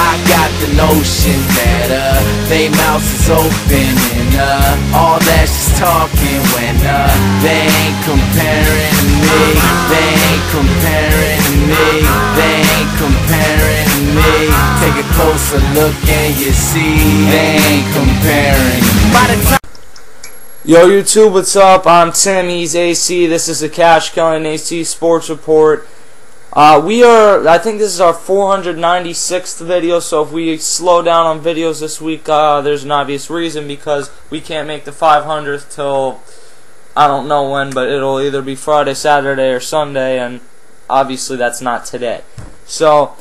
I got the notion that they mouths is open and all that's just talking when they ain't comparing to me. They ain't comparing to me. They ain't comparing to me. Take a closer look and you see they ain't comparing to me. By the time Yo YouTube, what's up? I'm Tim, he's AC. This is the Cash Kelly and AC Sports Report. I think this is our 496th video, so if we slow down on videos this week, there's an obvious reason, because we can't make the 500th till, I don't know when, but it'll either be Friday, Saturday, or Sunday, and obviously that's not today. So,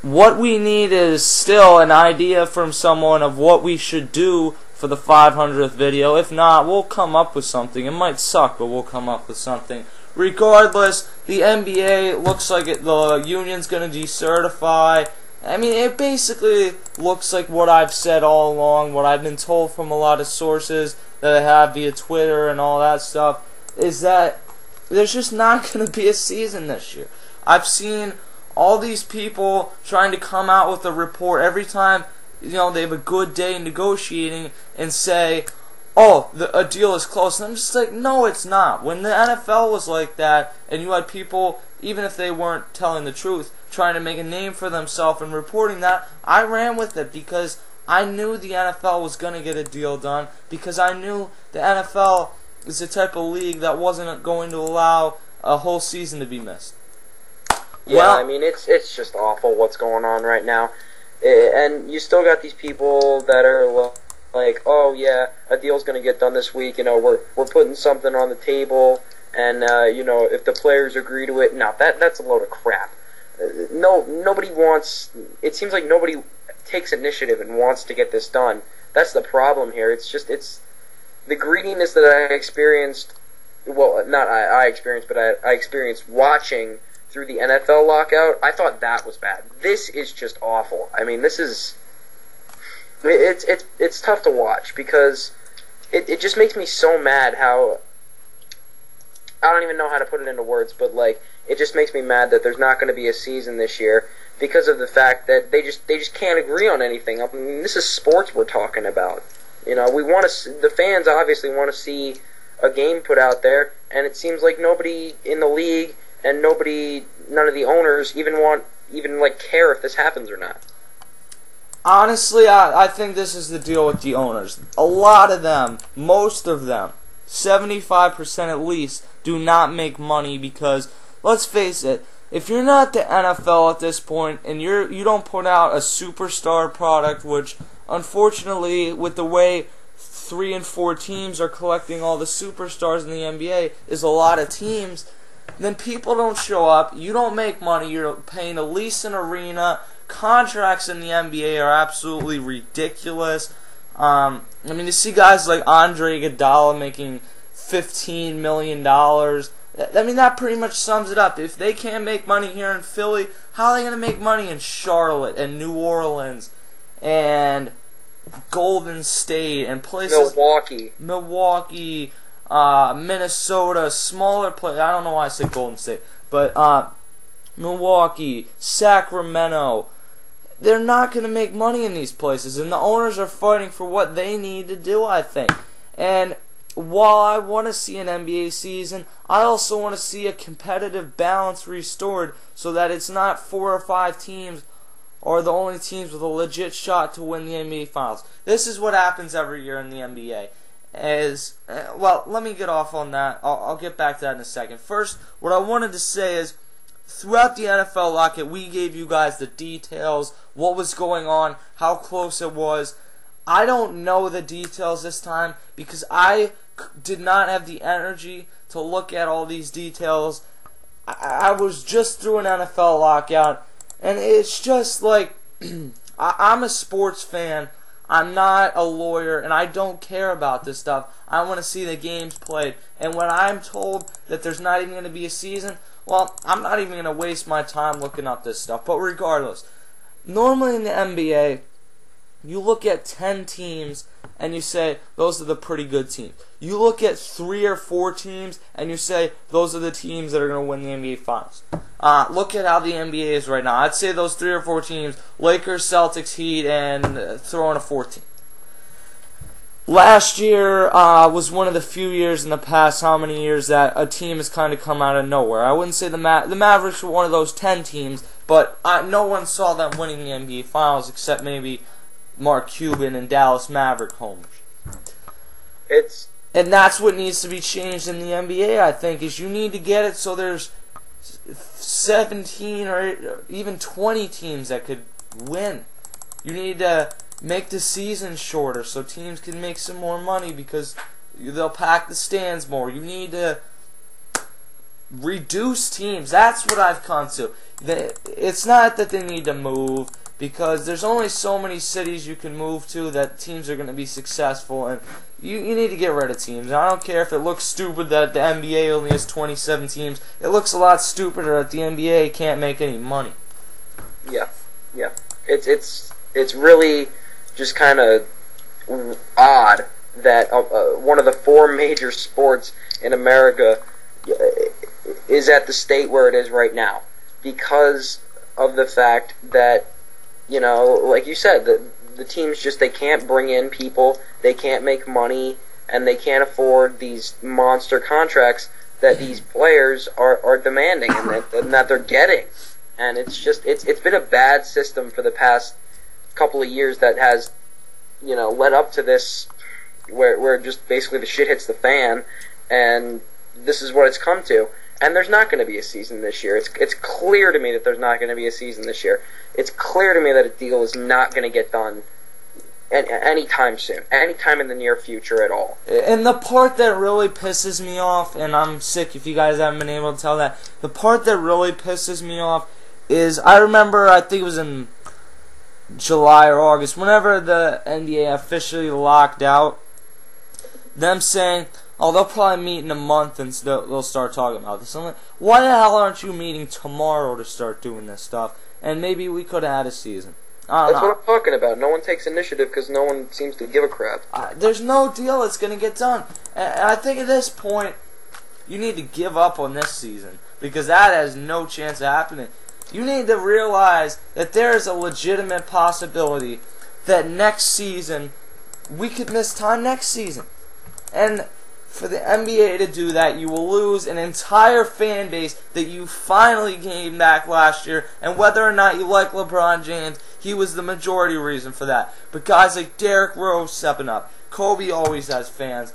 what we need is still an idea from someone of what we should do for the 500th video. If not, we'll come up with something. It might suck, but we'll come up with something. Regardless, the NBA looks like the union's going to decertify. I mean, it basically looks like what I've said all along, what I've been told from a lot of sources that I have via Twitter and all that stuff, is that there's just not going to be a season this year. I've seen all these people trying to come out with a report every time, you know, they have a good day negotiating and say, oh, a deal is close. And I'm just like, no, it's not. When the NFL was like that, and you had people, even if they weren't telling the truth, trying to make a name for themselves and reporting that, I ran with it because I knew the NFL was going to get a deal done, because I knew the NFL is the type of league that wasn't going to allow a whole season to be missed. Yeah, well, I mean, it's just awful what's going on right now. And you still got these people that are like, oh yeah, a deal's going to get done this week. You know, we're putting something on the table, and you know, if the players agree to it, no, that's a load of crap. Nobody wants. It seems like nobody takes initiative and wants to get this done. That's the problem here. It's the greediness that I experienced. Well, not I experienced, but I experienced watching through the NFL lockout. I thought that was bad. This is just awful. I mean, this is it's tough to watch, because it just makes me so mad how, I don't even know how to put it into words, but like, it just makes me mad that there's not going to be a season this year because of the fact that they just can't agree on anything. I mean, this is sports we're talking about. You know, the fans obviously want to see a game put out there, and it seems like nobody in the league and none of the owners even care if this happens or not. Honestly, I think this is the deal with the owners. A lot of them, most of them, 75% at least, do not make money because, let's face it, if you're not the NFL at this point and you don't put out a superstar product, which unfortunately with the way 3 and 4 teams are collecting all the superstars in the NBA is a lot of teams, then people don't show up, you don't make money, you're paying to lease an arena. Contracts in the NBA are absolutely ridiculous. I mean, you see guys like Andre Iguodala making $15 million. I mean, that pretty much sums it up. If they can't make money here in Philly, how are they going to make money in Charlotte and New Orleans and Golden State and places... Milwaukee, Minnesota, smaller places. I don't know why I said Golden State, but Milwaukee, Sacramento. They're not going to make money in these places, and the owners are fighting for what they need to do, I think. And while I want to see an NBA season, I also want to see a competitive balance restored so that it's not 4 or 5 teams are the only teams with a legit shot to win the NBA Finals. This is what happens every year in the NBA. Well, let me get off on that. I'll get back to that in a second. First, what I wanted to say is, throughout the NFL lockout, we gave you guys the details, what was going on, how close it was. I don't know the details this time because I did not have the energy to look at all these details. I was just through an NFL lockout, and it's just like, I'm a sports fan. I'm not a lawyer, and I don't care about this stuff. I want to see the games played. And when I'm told that there's not even going to be a season, well, I'm not even going to waste my time looking up this stuff. But regardless, normally in the NBA, you look at 10 teams and you say those are the pretty good teams. You look at 3 or 4 teams and you say those are the teams that are going to win the NBA Finals. Look at how the NBA is right now. I'd say those 3 or 4 teams: Lakers, Celtics, Heat, and throw in a 4th team. Last year was one of the few years in the past, how many years, that a team has kind of come out of nowhere. I wouldn't say the Mavericks were one of those 10 teams, but no one saw them winning the NBA Finals except maybe Mark Cuban and Dallas Maverick homers. And that's what needs to be changed in the NBA, I think, is you need to get it so there's 17 or even 20 teams that could win. You need to make the season shorter so teams can make some more money because they'll pack the stands more. You need to reduce teams. That's what I've come to. It's not that they need to move, because there's only so many cities you can move to that teams are going to be successful, and you need to get rid of teams. I don't care if it looks stupid that the NBA only has 27 teams. It looks a lot stupider that the NBA can't make any money. Yeah. It's really just kind of odd that one of the 4 major sports in America is at the state where it is right now, because of the fact that, you know, like you said, the teams just, they can't bring in people, they can't make money, and they can't afford these monster contracts that these players are demanding and that they're getting. And it's just, it's been a bad system for the past couple of years that has, you know, led up to this, where just basically the shit hits the fan, and this is what it's come to. And there's not going to be a season this year. It's clear to me that there's not going to be a season this year. It's clear to me that a deal is not going to get done anytime soon, anytime in the near future at all. And the part that really pisses me off, and I'm sick if you guys haven't been able to tell that, the part that really pisses me off is, I remember, I think it was in July or August, whenever the NBA officially locked out, them saying, oh, they'll probably meet in a month and they'll start talking about this. I'm like, why the hell aren't you meeting tomorrow to start doing this stuff? And maybe we could have had a season. That's what I'm talking about. No one takes initiative because no one seems to give a crap. There's no deal that's going to get done. And I think at this point, you need to give up on this season, because that has no chance of happening. You need to realize that there is a legitimate possibility that next season, we could miss time next season. And for the NBA to do that, you will lose an entire fan base that you finally gained back last year. And whether or not you like LeBron James, he was the majority reason for that. But guys like Derrick Rose stepping up. Kobe always has fans.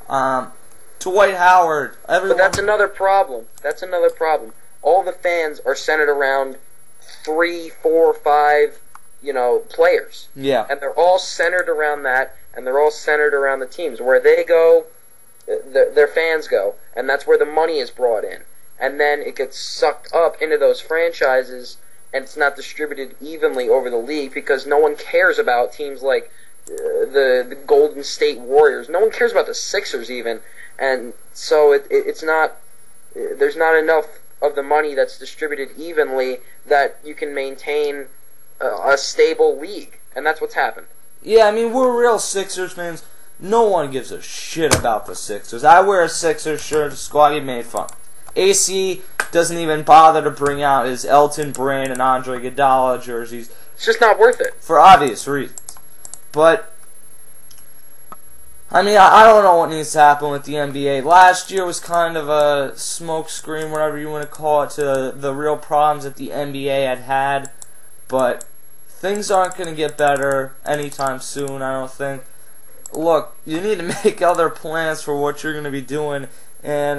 Dwight Howard. Everyone. But that's another problem. All the fans are centered around 3, 4, 5, players. Yeah. And they're all centered around that, and they're all centered around the teams. Where they go, their fans go, and that's where the money is brought in. And then it gets sucked up into those franchises, and it's not distributed evenly over the league, because no one cares about teams like the Golden State Warriors. No one cares about the Sixers even. And so it's not, there's not enough of the money that's distributed evenly that you can maintain a stable league. And that's what's happened. Yeah, I mean, we're real Sixers fans. No one gives a shit about the Sixers. I wear a Sixers shirt, squad get made fun. AC doesn't even bother to bring out his Elton Brand and Andre Iguodala jerseys. It's just not worth it. For obvious reasons. But, I mean, I don't know what needs to happen with the NBA. Last year was kind of a smokescreen, whatever you want to call it, to the real problems that the NBA had. But things aren't going to get better anytime soon, I don't think. Look, you need to make other plans for what you're going to be doing in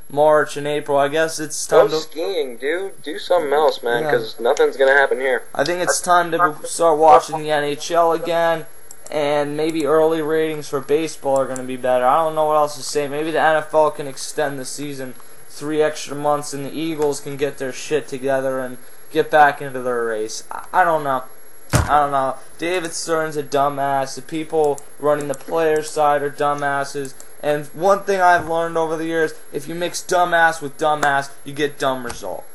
March and April. I guess it's time Go skiing, dude. Do something else, man, because nothing's going to happen here. I think it's time to start watching the NHL again, and maybe early ratings for baseball are going to be better. I don't know what else to say. Maybe the NFL can extend the season 3 extra months, and the Eagles can get their shit together and get back into their race. I don't know. David Stern's a dumbass. The people running the players' side are dumbasses. And one thing I've learned over the years, if you mix dumbass with dumbass, you get dumb results.